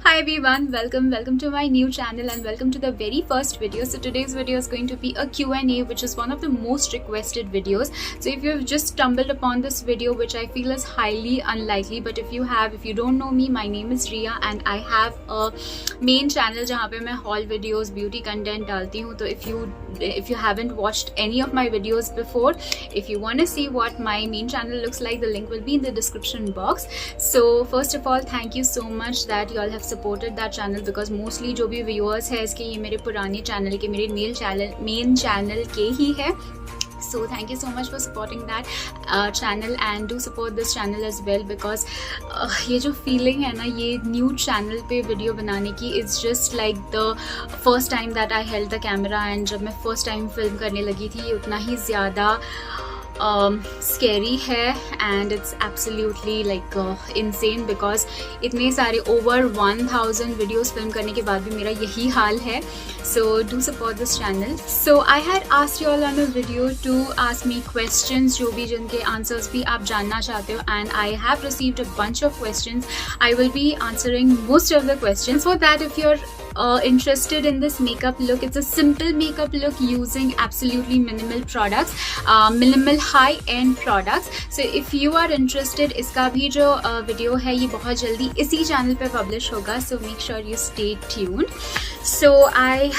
Hi everyone, welcome to my new channel and welcome to the very first video. So today's video is going to be a Q&A, which is one of the most requested videos. So if you've just stumbled upon this video, which I feel is highly unlikely, but if you don't know me, my name is Riya and I have a main channel जहाँ पे मैं haul videos, beauty content डालती हूँ. तो if you haven't watched any of my videos before, if you want to see what my main channel looks like, the link will be in the description box. So first of all, thank you so much that you all have supported that channel, because mostly जो भी viewers है इसके ये मेरे पुराने channel के, मेरे main channel के ही है. So thank you so much for supporting that channel and do support this channel as well, because ये जो feeling है ना ये new channel पे video बनाने की, it's just like the first time that I held the camera, and जब मैं first time film करने लगी थी ये उतना ही ज़्यादा scary है, and it's absolutely like insane, because इतने सारे over 1000 videos film करने के बाद भी मेरा यही हाल है. So do support this channel. So I had asked you all on a video to ask me questions, जो भी जिनके answers भी आप जानना चाहते हो, and I have received a bunch of questions. I will be answering most of the questions. For that, if you're interested in this makeup look, it's a simple makeup look using absolutely minimal products, minimal high-end products. So if you are interested, इसका भी जो video है ये बहुत जल्दी इसी channel पे publish होगा. So make sure you stay tuned. So I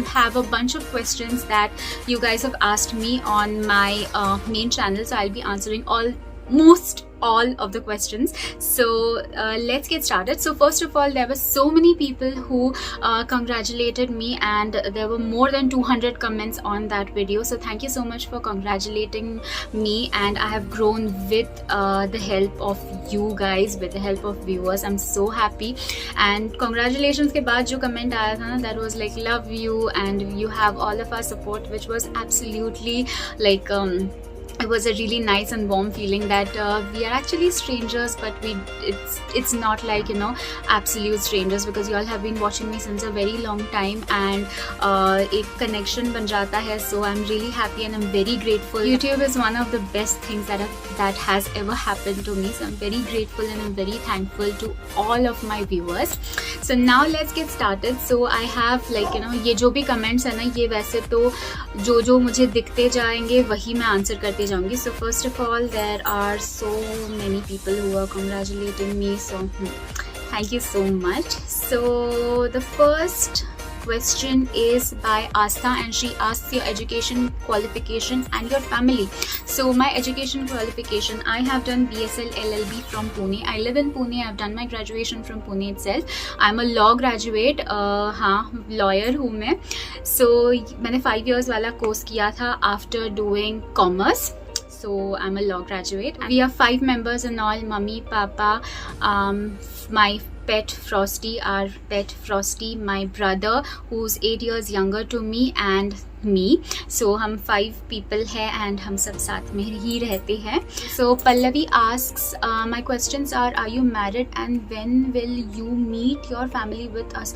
have a bunch of questions that you guys have asked me on my main channel. So I'll be answering almost all of the questions. So let's get started. So first of all, there were so many people who congratulated me, and there were more than 200 comments on that video. So thank you so much for congratulating me, and I have grown with the help of you guys, with the help of viewers. I'm so happy. And congratulations के बाद जो comment आया था ना, that was like love you and you have all of our support, which was absolutely like it was a really nice and warm feeling that we are actually strangers, but it's not like, you know, absolute strangers, because you all have been watching me since a very long time, and एक connection बन जाता है. So I'm really happy and I'm very grateful. YouTube is one of the best things that has ever happened to me. So I'm very grateful and I'm very thankful to all of my viewers. So now let's get started. So I have like, you know, ये जो भी comments है ना, ये वैसे तो जो मुझे दिखते जाएंगे वही मैं आंसर करते जाऊंगी. So first of all, there are so many people who are congratulating me, so thank you so much. So the first question is by Asta, and she asks your education qualification and your family. So my education qualification, I have done BSL LLB from Pune. I live in Pune. I've done my graduation from Pune itself. I'm a law graduate. हाँ, lawyer हूँ मैं. So मैंने 5 years वाला course किया था after doing commerce. So I'm a law graduate. We are 5 members in all: mummy, papa, my pet Frosty, our pet Frosty, my brother who's 8 years younger to me, and me. So हम 5 people हैं and हम सब साथ में ही रहते हैं. So Pallavi asks, my questions are you married and when will you meet your family with us?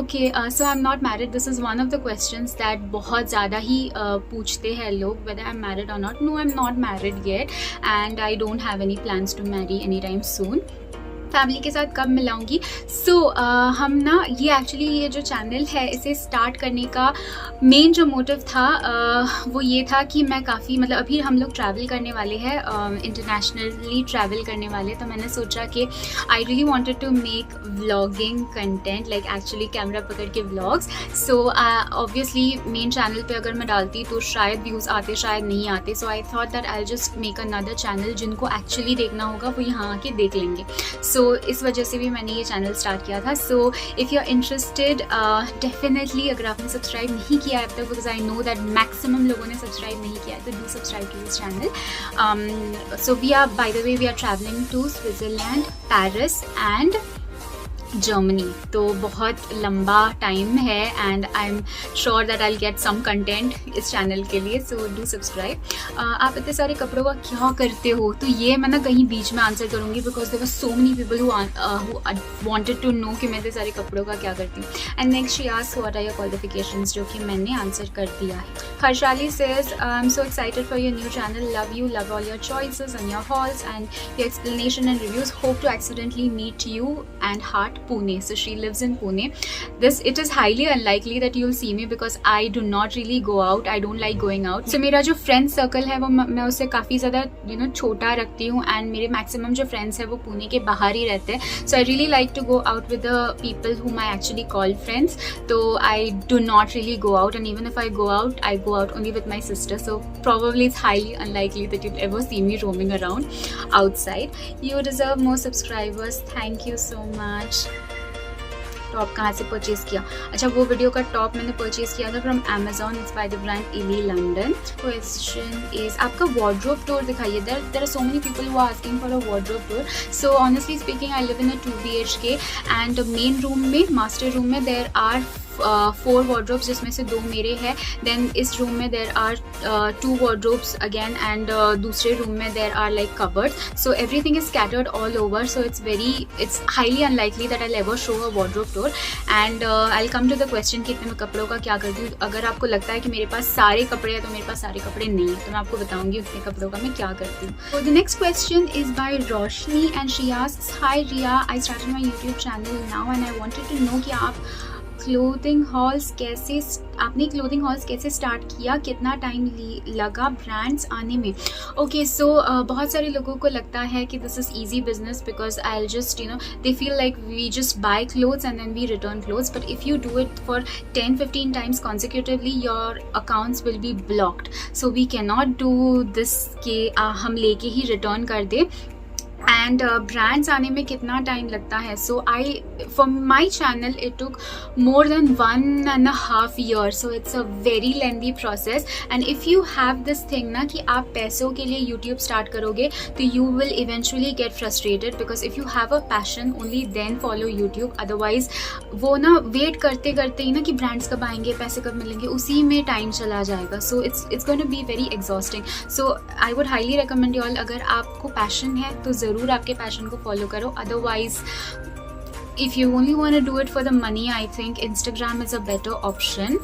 Okay, so I'm not married. This is one of the questions that बहुत ज़्यादा ही पूछते हैं लोग, whether I'm married or not. No, I'm not married yet and I don't have any plans to marry anytime soon. Family के साथ कब मिलाऊंगी? सो हम ना ये जो चैनल है इसे स्टार्ट करने का मेन जो मोटिव था वो ये था कि मैं काफ़ी मतलब अभी हम लोग ट्रैवल करने वाले हैं, इंटरनेशनली ट्रैवल करने वाले, तो मैंने सोचा कि I really wanted to make vlogging content, like actually camera पकड़ के vlogs. So obviously main channel पे अगर मैं डालती तो शायद व्यूज़ आते शायद नहीं आते. So I thought that I just make another channel, जिनको एक्चुअली देखना होगा वो यहाँ आके देख लेंगे. सो इस वजह से भी मैंने ये चैनल स्टार्ट किया था. So if you are interested, definitely अगर आपने सब्सक्राइब नहीं किया है अब तक, because I know that maximum लोगों ने सब्सक्राइब नहीं किया है, तो do subscribe to this channel. So we are, by the way, we are travelling to Switzerland, Paris and Germany. तो बहुत लंबा टाइम है and I am sure that I will get some content इस channel के लिए. So do subscribe. आप इतने सारे कपड़ों का क्या करते हो, तो ये मैं ना कहीं बीच में आंसर करूँगी, because there were so many people who wanted to know कि मैं इतने सारे कपड़ों का क्या करती हूँ. And next she asks what are your qualifications, जो कि मैंने आंसर कर दिया है. Harshali says, I am so excited for your new channel, love you, love all your choices and your hauls and your explanation and reviews, hope to accidentally meet you and heart Pune. So she lives in Pune. It is highly unlikely that you'll see me because I do not really go out. I don't like going out. So मेरा जो friend circle है वो मैं उसे काफ़ी ज़्यादा छोटा रखती हूँ, and मेरे maximum जो friends है वो पुणे के बाहर ही रहते हैं. So I really like to go out with the people whom I actually call friends. So I do not really go out, and even if I go out only with my sister. So probably it's highly unlikely that you'll ever see me roaming around outside. You deserve more subscribers. Thank you so much. Top कहाँ से purchase किया? अच्छा, वो video का top मैंने purchase किया था from Amazon. It's by the brand Ellie London. Question is आपका वार्डरोब टूर दिखाइए. There are so many people who are asking for a wardrobe tour. So honestly speaking, I live in a 2 BHK and main room में, master room में there are 4 wardrobes, जिसमें से 2 मेरे हैं. Then इस room में there are 2 wardrobes again, and दूसरे room में there are like cupboards. So everything is scattered all over. So it's highly unlikely that I ever show a wardrobe tour. And I come to the question कि इतने मैं कपड़ों का क्या करती हूँ. अगर आपको लगता है कि मेरे पास सारे कपड़े हैं, तो मेरे पास सारे कपड़े नहीं है, तो मैं आपको बताऊंगी उतने कपड़ों का मैं क्या करती हूँ. So the next question is by Roshni and she asks, Hi Riya, I started my YouTube channel now and I wanted to know कि आप क्लोथिंग हॉल्स कैसे स्टार्ट किया, कितना टाइम लगा ब्रांड्स आने में. ओके, सो बहुत सारे लोगों को लगता है कि this is easy business because I will just they feel like we just buy clothes and then we return clothes. But if you do it for 10-15 times consecutively, your accounts will be blocked. So we can not do this कि हम लेके ही return कर दे. And brands आने में कितना time लगता है? So for my channel it took more than 1.5 years. So it's a very lengthy process. And if you have this thing ना कि आप पैसों के लिए यूट्यूब स्टार्ट करोगे, तो you will eventually get frustrated because if you have a passion only then follow YouTube. Otherwise वो ना वेट करते करते ही ना कि ब्रांड्स कब आएंगे, पैसे कब मिलेंगे, उसी में टाइम चला जाएगा. So it's going to be very exhausting. So I would highly recommend you all, अगर आपको पैशन है तो ज़रूर आपके पैशन को फॉलो करो. Otherwise if you only want to do it for the money, I think Instagram is a better option.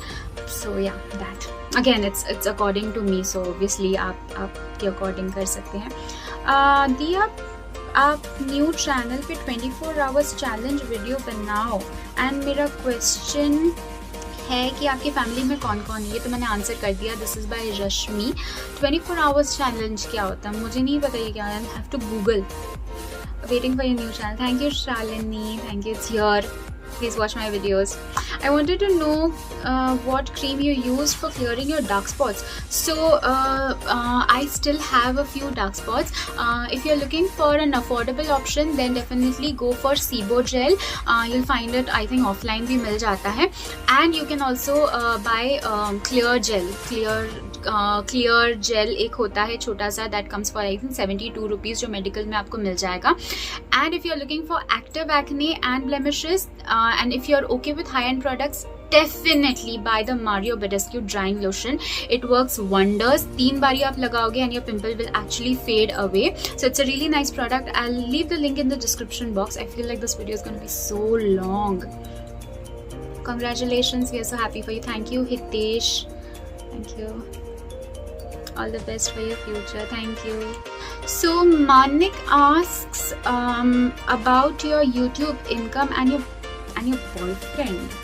So yeah, that again it's according to me. So obviously आप के according कर सकते हैं. दिया, आप new channel पे 24 hours challenge video बनाओ. And मेरा क्वेश्चन है कि आपकी फैमिली में कौन कौन है. ये तो मैंने आंसर कर दिया. This is by Rashmi. 24 hours challenge क्या होता है मुझे नहीं पता ये क्या है. Have to Google. Waiting for your new channel. Thank you Shalini. Thank you. It's here. Please watch my videos. I wanted to know what cream you used for clearing your dark spots. So I still have a few dark spots. If you're looking for an affordable option, then definitely go for Sebo gel. You'll find it, I think, offline भी मिल जाता है. And you can also buy clear gel. Clear gel एक होता है छोटा सा, that comes for I think 72 rupees, जो medical में आपको मिल जाएगा. And if you are looking for active acne and blemishes and if you are okay with high end products, definitely buy the Mario Badescu drying lotion. It works wonders. 3 बारी आप लगाओगे and your pimple will actually fade away. So it's a really nice product. I'll leave the link in the description box. I feel like this video is going to be so long. Congratulations, we are so happy for you. Thank you Hitesh. Thank you. All the best for your future. Thank you. So Manik asks about your YouTube income and your boyfriend.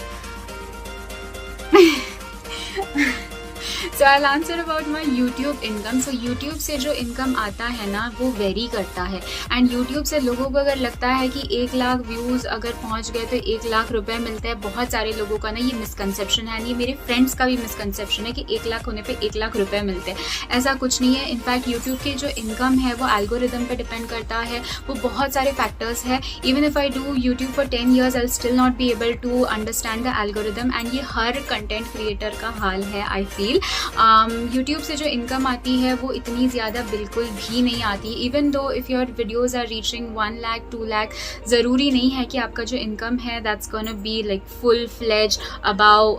So I'll answer about my YouTube income. So YouTube से जो income आता है ना, वो very करता है. And YouTube से लोगों को अगर लगता है कि 1 लाख व्यूज़ अगर पहुंच गए तो 1 लाख रुपए मिलते हैं, बहुत सारे लोगों का ना ये मिसकंसेप्शन है. ये मेरे फ्रेंड्स का भी मिसकंसेप्शन है कि 1 लाख होने पे 1 लाख रुपए मिलते हैं. ऐसा कुछ नहीं है. इनफैक्ट YouTube की जो इनकम है वो एल्गोरिदम पे डिपेंड करता है. वो बहुत सारे फैक्टर्स है. Even if I do YouTube for 10 years, I still not be able to understand the algorithm. And ये हर कंटेंट क्रिएटर का हाल है, आई फील. YouTube से जो इनकम आती है वो इतनी ज़्यादा बिल्कुल भी नहीं आती. Even though if your videos are reaching 1 lakh 2 lakh, ज़रूरी नहीं है कि आपका जो इनकम है that's gonna be like full fledge about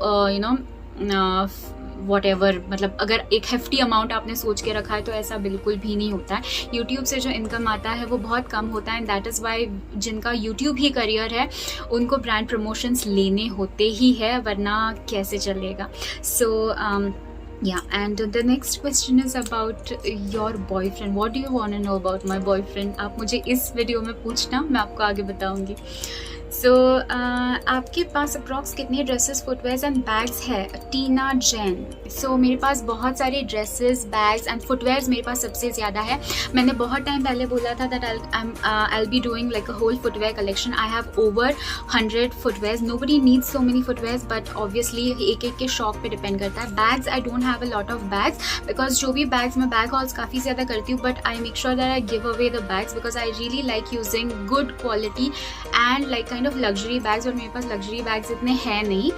whatever. मतलब अगर एक हेफ्टी अमाउंट आपने सोच के रखा है तो ऐसा बिल्कुल भी नहीं होता है. यूट्यूब से जो इनकम आता है वो बहुत कम होता है. एंड दैट इज़ वाई जिनका यूट्यूब ही करियर है उनको ब्रांड प्रमोशंस लेने होते ही है, वरना कैसे चलेगा. सो yeah, and the next question is about your boyfriend. What do you want to know about my boyfriend? आप मुझे इस वीडियो में पूछना, मैं आपको आगे बताऊंगी. सो आपके पास अप्रॉक्स कितने ड्रेसेस, फुटवेयर्स एंड बैग्स है? टीना जैन। सो मेरे पास बहुत सारे ड्रेसेस, बैग्स एंड फुटवेयर्स मेरे पास सबसे ज़्यादा है। मैंने बहुत टाइम पहले बोला था that I be doing like a whole footwear collection. I have over 100 footwears. Nobody needs so many footwears, but obviously एक एक के शौक पे डिपेंड करता है। Bags, I don't have a lot of bags because जो भी बैग्स, मैं बैग हॉल्स काफ़ी ज़्यादा करती हूँ, but I make sure that I give away the bags because I really like using good quality and like kind of luxury bags. और मेरे पास luxury bags इतने हैं नहीं,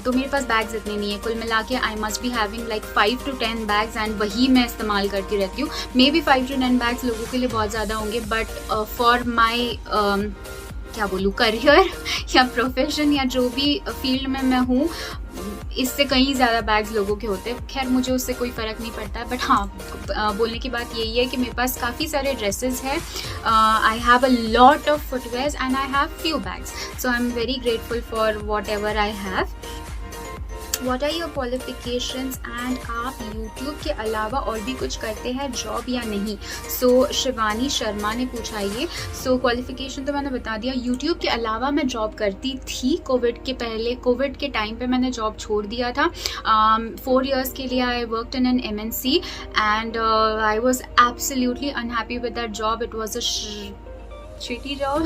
तो मेरे पास बैग्स इतने नहीं है। कुल मिला के I must be having like 5 to 10 bags and वही मैं इस्तेमाल करती रहती हूँ। मे बी 5 to 10 बैग्स लोगों के लिए बहुत ज़्यादा होंगे, बट फॉर माई क्या बोलूँ, करियर या प्रोफेशन या जो भी फील्ड में मैं हूँ, इससे कहीं ज़्यादा बैग्स लोगों के होते हैं। खैर मुझे उससे कोई फ़र्क नहीं पड़ता है, बट हाँ बोलने की बात यही है कि मेरे पास काफ़ी सारे ड्रेसेस हैं। I have a lot of footwears and I have few bags, so I am very grateful for whatever I have. What are your qualifications and आप यूट्यूब के अलावा और भी कुछ करते हैं जॉब या नहीं? सो शिवानी शर्मा ने पूछा ये। सो क्वालिफिकेशन तो मैंने बता दिया। यूट्यूब के अलावा मैं जॉब करती थी कोविड के पहले। कोविड के टाइम पे मैंने जॉब छोड़ दिया था। 4 years के लिए I worked in an MNC and I was absolutely unhappy with that job. It was a shitty job.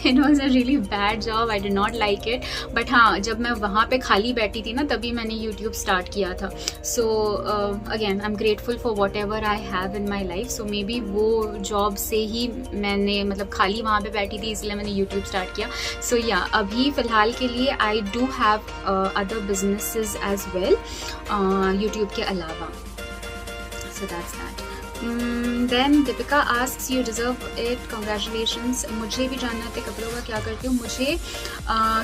It was a really bad job. I did not like it. But हाँ, जब मैं वहाँ पे खाली बैठी थी ना, तभी मैंने YouTube स्टार्ट किया था. So again, I'm grateful for whatever I have in my life. So maybe वो जॉब से ही मैंने मतलब खाली वहाँ पे बैठी थी, इसलिए मैंने YouTube स्टार्ट किया. So yeah, अभी फ़िलहाल के लिए I do have other businesses as well, YouTube के अलावा. So that's that. Then Deepika asks you deserve it, congratulations. मुझे भी जानना था कपड़ों का क्या करती हूँ. मुझे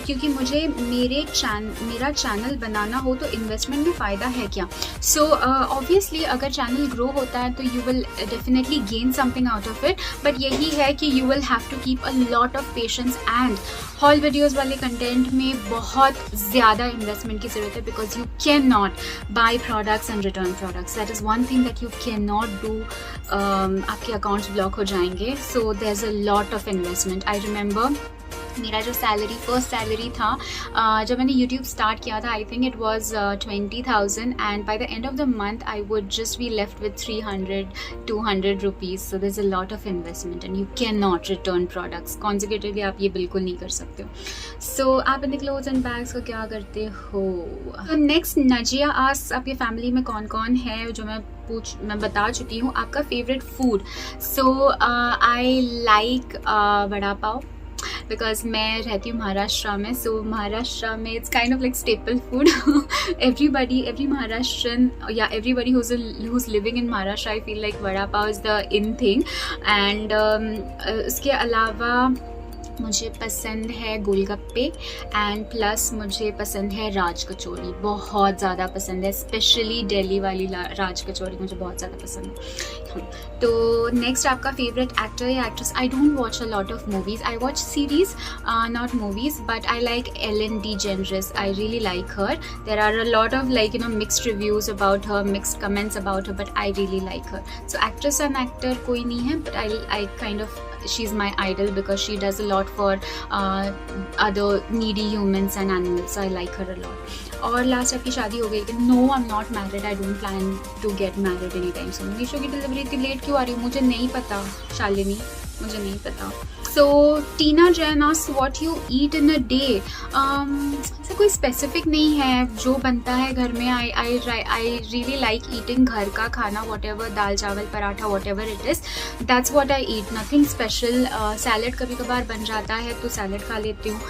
क्योंकि मुझे मेरा चैनल बनाना हो तो इन्वेस्टमेंट में फ़ायदा है क्या? सो ऑब्वियसली अगर चैनल ग्रो होता है तो you will definitely gain something out of it, but यही है कि you will have to keep a lot of patience and haul videos वाले कंटेंट में बहुत ज़्यादा इन्वेस्टमेंट की ज़रूरत है, because you can not buy products and return products. That is one thing that you can not do. आपके accounts block हो जाएंगे. So there is a lot of investment. I remember मेरा जो फर्स्ट सैलरी था जब मैंने YouTube start किया था, I think it was 20,000 and by the end of the month I would just be left with 300-200 rupees. So there is a lot of investment and you can not return products. Consecutively आप ये बिल्कुल नहीं कर सकते हो. सो आप इन द क्लोथ्स एंड बैग्स को क्या करते हो? तो नेक्स्ट नजिया आस्क्स आपकी फैमिली में कौन कौन है, जो मैं बता चुकी हूँ. आपका favourite food? So I like vada pav because मैं रहती हूँ महाराष्ट्र में. सो महाराष्ट्र में it's kind of like staple food. Every Maharashtrian या everybody who's living in Maharashtra, I feel like vada pav is the in thing. And उसके अलावा मुझे पसंद है गोलगप्पे एंड प्लस मुझे पसंद है राज कचौरी. बहुत ज़्यादा पसंद है, स्पेशली दिल्ली वाली राज कचौरी मुझे बहुत ज़्यादा पसंद है. तो नेक्स्ट आपका फेवरेट एक्टर या actress? I don't watch a lot of movies. I watch series, not movies, but I like Ellen DeGeneres. I really like her. There are a lot of like mixed reviews about her, mixed comments about her, but I really like her. So actress and actor कोई नहीं है, but I kind of, she's my idol because she does a lot for other needy humans and animals. So I like her a lot. और last आपकी शादी हो गई? No, I am not married. I don't plan to get married any time soon. Meesho की delivery इतनी late क्यों आ रही है? मुझे नहीं पता शालिनी, मुझे नहीं पता. So Tina Jain asks what you eat in a day. ऐसा कोई स्पेसिफिक नहीं है जो बनता है घर में. आई रियली लाइक ईटिंग घर का खाना, वॉट एवर, दाल चावल paratha, what ever it is, that's what I eat. Nothing special. Salad कभी कभार बन जाता है तो सैलड खा लेती हूँ.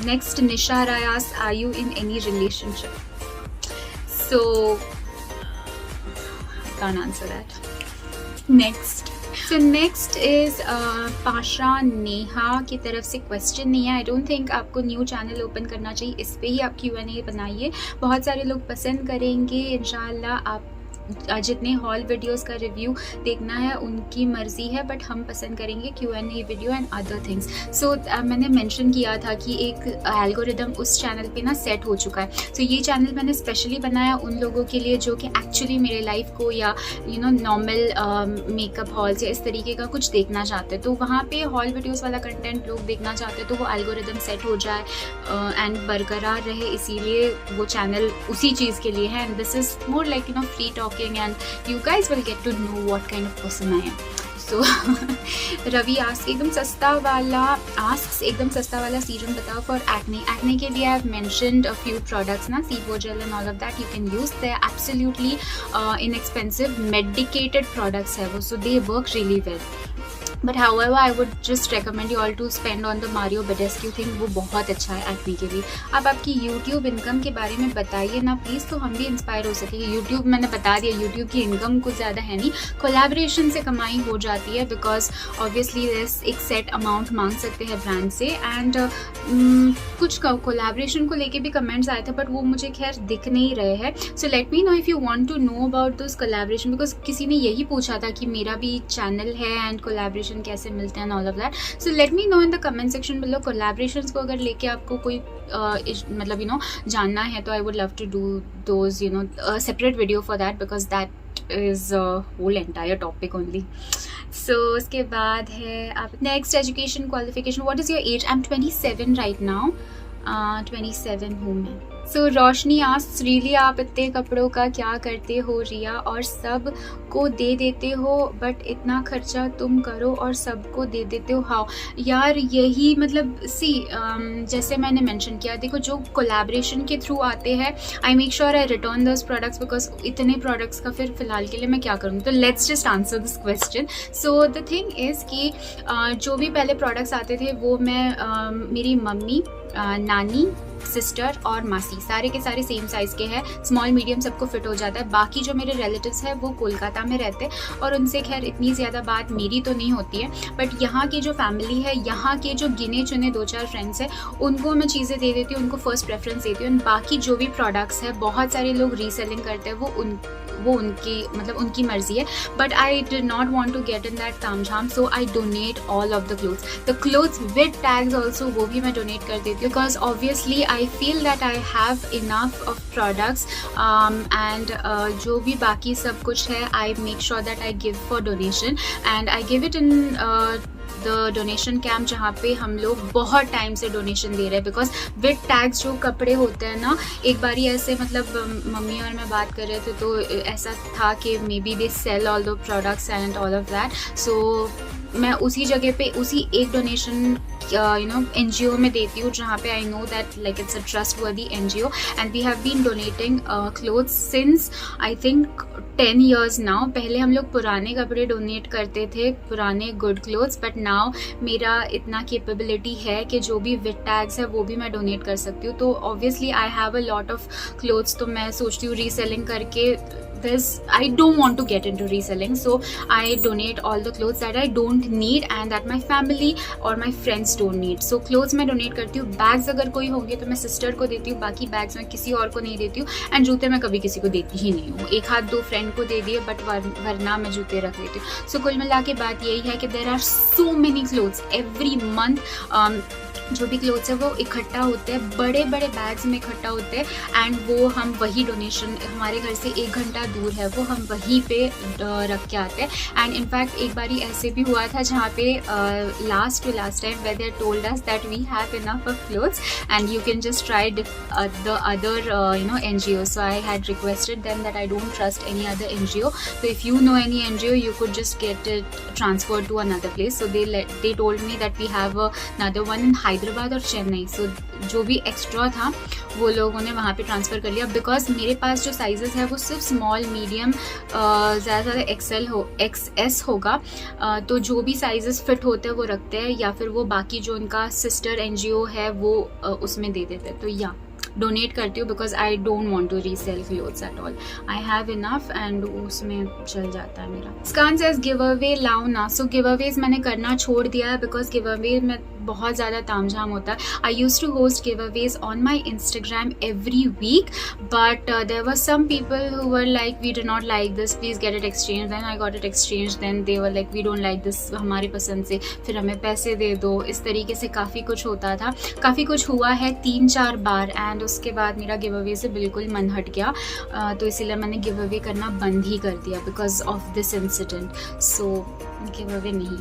Next, Nisha Rai asks, are you in any relationship? So, I can't answer that. Next. So next is Pasha Neha की तरफ से क्वेश्चन नहीं है. आई डोंट थिंक आपको न्यू चैनल ओपन करना चाहिए. इस पे ही आप Q&A बनाइए, बहुत सारे लोग पसंद करेंगे इंशाल्लाह. आप जितने हॉल वीडियोस का रिव्यू देखना है उनकी मर्जी है, बट हम पसंद करेंगे Q&A video and other things. So मैंने मेंशन किया था कि एक एल्गोरिदम उस चैनल पे ना सेट हो चुका है। तो ये चैनल मैंने स्पेशली बनाया उन लोगों के लिए जो कि एक्चुअली मेरे लाइफ को या नॉर्मल मेकअप हॉल्स या इस तरीके का कुछ देखना चाहते हैं। तो वहाँ पे हॉल वीडियोस वाला कंटेंट लोग देखना चाहते हैं, तो वो एल्गोरिदम सेट हो जाए एंड बरकरार रहे, इसीलिए वो चैनल उसी चीज़ के लिए है। And this is more like free talking and you guys will get to know what kind of person I am. So Ravi ask एकदम सस्ता वाला सीरम बताओ फॉर एक्ने के लिए। I have mentioned a few products ना, sebo gel and all of that you can use. They are absolutely inexpensive medicated products है वो, so they work really well. But however I would just recommend you all to spend on the Mario Badescu thing, वो बहुत अच्छा है acne के लिए। अब आपकी यूट्यूब इनकम के बारे में बताइए ना प्लीज़, तो हम भी इंस्पायर हो सकेंगे। यूट्यूब मैंने बता दिया, यूट्यूब की इनकम कुछ ज़्यादा है नहीं, कोलैबोरेशन से कमाई हो जाती है, बिकॉज ऑब्वियसली एक सेट अमाउंट मांग सकते हैं ब्रांड से। एंड कुछ कोलैबोरेशन को लेके भी कमेंट्स आए थे, बट वो मुझे खैर दिख नहीं रहे हैं। So let me know if you want to know about this collaboration, because किसी ने यही पूछा था कि मेरा भी चैनल है एंड कोलैबोरेशन कैसे मिलते हैं all of that. So let me know in the comment section below. Collaborations को अगर लेके आपको कोई मतलब जानना है, तो I would love to do those separate video for that, because that is whole entire topic only. So उसके बाद है आप next education qualification, what is your age? I am 27 right now, 27 हूँ मैं। सो रोशनी आस्क्स रियली आप इतने कपड़ों का क्या करते हो रिया, और सब को दे देते हो, बट इतना खर्चा तुम करो और सबको दे देते हो, हाउ? यार यही मतलब जैसे मैंने मेंशन किया, देखो जो कोलैबोरेशन के थ्रू आते हैं, आई make sure I return those products, because इतने प्रोडक्ट्स का फिर फिलहाल के लिए मैं क्या करूँ। तो let's just answer this question. So the thing is कि जो भी पहले प्रोडक्ट्स आते थे वो मैं मेरी मम्मी, नानी, सिस्टर और मासी सारे के सारे सेम साइज़ के हैं, स्मॉल मीडियम सबको फिट हो जाता है। बाकी जो मेरे रिलेटिव्स हैं वो कोलकाता में रहते हैं, और उनसे खैर इतनी ज़्यादा बात मेरी तो नहीं होती है, बट यहाँ की जो फैमिली है, यहाँ के जो गिने चुने 2-4 फ्रेंड्स हैं, उनको मैं चीज़ें दे देती हूँ, उनको फर्स्ट प्रेफरेंस देती हूँ। बाकी जो भी प्रोडक्ट्स है, बहुत सारे लोग रीसेलिंग करते हैं, वो उनकी मर्जी है, but I did not want to get in that तामझाम, so I donate all of the clothes with tags also, वो भी मैं डोनेट कर देती हूँ, because obviously I feel that I have enough of products and जो भी बाकी सब कुछ है, I make sure that I give for donation, and I give it in the donation camp, जहाँ पे हम लोग बहुत टाइम से डोनेशन दे रहे हैं, बिकॉज विद टैग्स जो कपड़े होते हैं ना, एक बारी ऐसे मतलब मम्मी और मैं बात कर रहे थे, तो ऐसा था कि maybe they sell all the products and all of that, so मैं उसी जगह पे उसी एक डोनेशन NGO में देती हूँ, जहाँ पे I know that like it's a trustworthy NGO, and we have been donating clothes since I think 10 years now. पहले हम लोग पुराने कपड़े डोनेट करते थे, पुराने गुड क्लोथ्स, बट नाउ मेरा इतना कैपेबिलिटी है कि जो भी विद टैग्स है वो भी मैं डोनेट कर सकती हूँ। तो obviously I have a lot of clothes, तो मैं सोचती हूँ रीसेलिंग करके I don't want to get into reselling, so I donate all the clothes that I don't need and that my family or my friends don't need. So clothes मैं donate करती हूँ। bags अगर कोई होंगे तो मैं sister को देती हूँ, बाकी bags मैं किसी और को नहीं देती हूँ, एंड जूते मैं कभी किसी को देती ही नहीं हूँ। 1-2 फ्रेंड को दे दिए, बट वरना मैं जूते रख लेती हूँ। सो कुल मिला के बात यही है कि there are so many clothes every month। जो भी क्लोथ्स है वो इकट्ठा होते हैं, बड़े बड़े बैग्स में इकट्ठा होते हैं, एंड वो हम वही डोनेशन, हमारे घर से 1 घंटा दूर है वो, हम वहीं पे रख के आते हैं। एंड इनफैक्ट एक बारी ऐसे भी हुआ था जहाँ पे last time where they told us that we have enough of clothes and you can just try the other NGO. So I had requested them that I don't trust any other NGO. So if you know any NGO, you could just get it transferred to another place. So they told me that we have another one in Hyderabad और चेन्नई। सो जो भी extra था वो लोगों ने वहाँ पे transfer कर लिया, बिकॉज मेरे पास जो साइजेस है वो सिर्फ स्मॉल मीडियम ज़्यादा XS होगा। तो जो भी साइजेस फिट होते हैं वो रखते हैं, या फिर वो बाकी जो उनका सिस्टर NGO है वो उसमें दे देते हैं। तो या डोनेट करती हूँ, because I don't want to resell clothes at all, I have enough एंड उसमें चल जाता है मेरा। स्कान सेज गिव अवे लाओ ना। सो गिव अवेज मैंने करना छोड़ दिया है, बिकॉज गिव अवे में बहुत ज़्यादा तामझाम होता है. I used to host giveaways on my Instagram every week, but there were some people who were like, we do not like this, please get it exchanged. Then I got it exchanged. Then they were like, we don't like this, हमारी पसंद से, फिर हमें पैसे दे दो. इस तरीके से काफ़ी कुछ होता था, काफ़ी कुछ हुआ है 3-4 बार. एंड उसके बाद मेरा गिव अवे से बिल्कुल मन हट गया. तो इसीलिए मैंने गिव अवे करना बंद ही कर दिया because of this incident. So give away नहीं.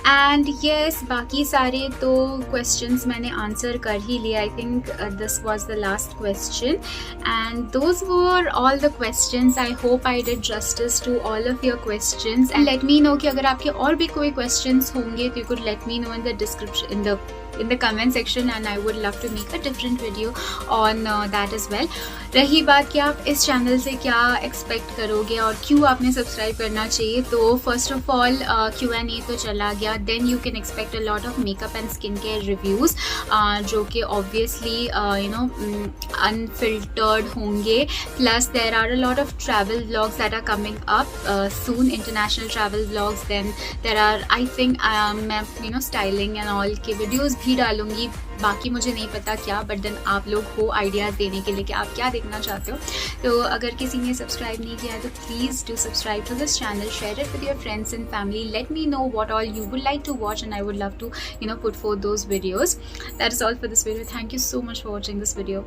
एंड येस, बाकी सारे तो क्वेश्चंस मैंने आंसर कर ही लिया. I think this was the last question and those were all the questions. I hope I did justice to all of your questions and let me know कि अगर आपके और भी कोई क्वेश्चंस होंगे तो you could let me know in the description, in the comment section, and I would love to make a different video on that as well. रही बात कि आप इस चैनल से क्या एक्सपेक्ट करोगे और क्यों आपने सब्सक्राइब करना चाहिए, तो फर्स्ट ऑफ ऑल Q&A तो चला गया. Then you can expect a lot of makeup and skin care reviews जो कि ऑब्वियसली यू नो अनफिल्टर्ड होंगे. Plus there are a lot of travel vlogs that are coming up soon, international travel vlogs. Then there are I think मैं you know styling and all के videos भी डालूंगी. बाकी मुझे नहीं पता क्या, बट देन आप लोग हो आइडियाज़ देने के लिए कि आप क्या देखना चाहते हो. तो अगर किसी ने सब्सक्राइब नहीं किया है तो please do subscribe to this channel, share it with your friends and family. Let me know what all you would like to watch and I would love to, you know, put forth those videos. That is all for this video. Thank you so much for watching this video.